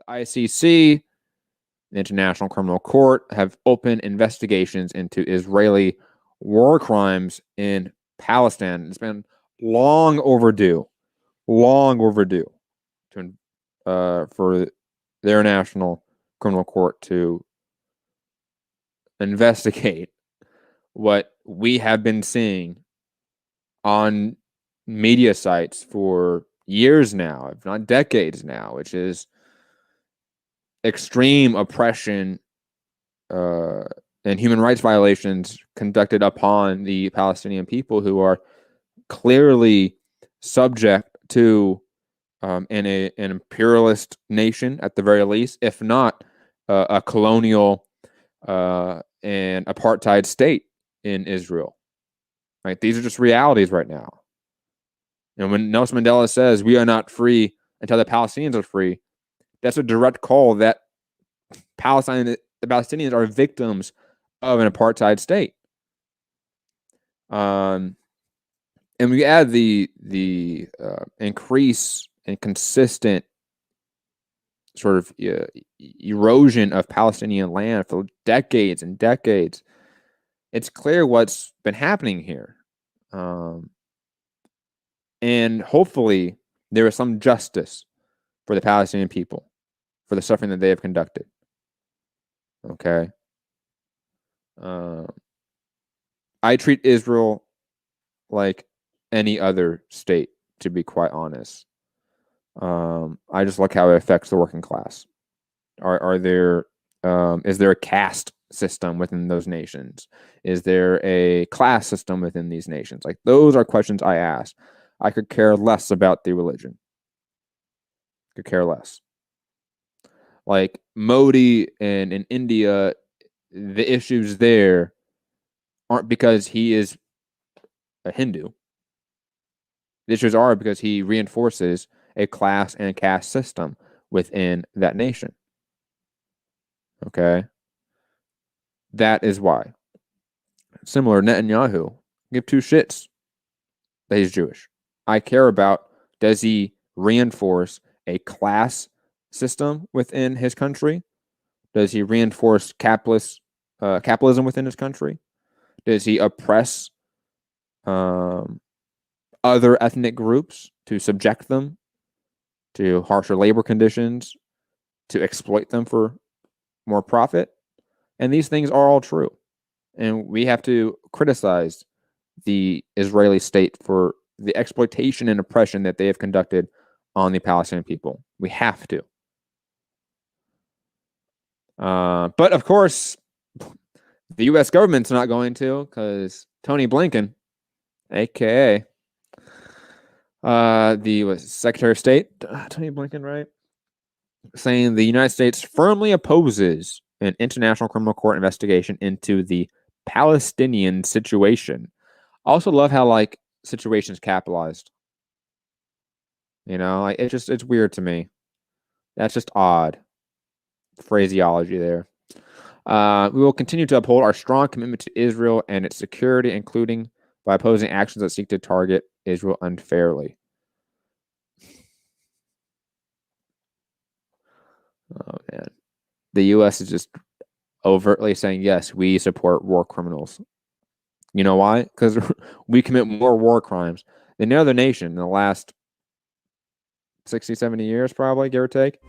ICC, the International Criminal Court, have opened investigations into Israeli war crimes in Palestine. It's been long overdue to, for their National Criminal Court to investigate what we have been seeing on media sites for years now, if not decades now, which is extreme oppression and human rights violations conducted upon the Palestinian people, who are clearly subject to an imperialist nation at the very least, if not a colonial and apartheid state in Israel. Right? These are just realities right now. And when Nelson Mandela says we are not free until the Palestinians are free, that's a direct call that the Palestinians are victims of an apartheid state. And we add the increase in consistent sort of erosion of Palestinian land for decades and decades. It's clear what's been happening here. And hopefully there is some justice for the Palestinian people for the suffering that they have conducted. Okay. I treat Israel like any other state, to be quite honest. I just like how it affects the working class. Is there a caste system within those nations? Is there a class system within these nations? Like, those are questions I ask. I could care less about the religion. Could care less. Like Modi in India, the issues there aren't because he is a Hindu. The issues are because he reinforces a class and caste system within that nation. Okay? That is why. Similar, Netanyahu, give two shits that he's Jewish. I care about, does he reinforce a class system within his country? Does he reinforce capitalism within his country? Does he oppress other ethnic groups to subject them to harsher labor conditions, to exploit them for more profit? And these things are all true. And we have to criticize the Israeli state for the exploitation and oppression that they have conducted on the Palestinian people. We have to. But of course, the U.S. government's not going to, because Tony Blinken, aka the Secretary of State, Tony Blinken, right? Saying the United States firmly opposes an international criminal court investigation into the Palestinian situation. I also love how, like, situation's capitalized. You know, like, it's weird to me. That's just odd phraseology there. We will continue to uphold our strong commitment to Israel and its security, including by opposing actions that seek to target Israel unfairly. Oh, man. The U.S. is just overtly saying, yes, we support war criminals. You know why? Because we commit more war crimes than any other nation in the last 60, 70 years, probably, give or take.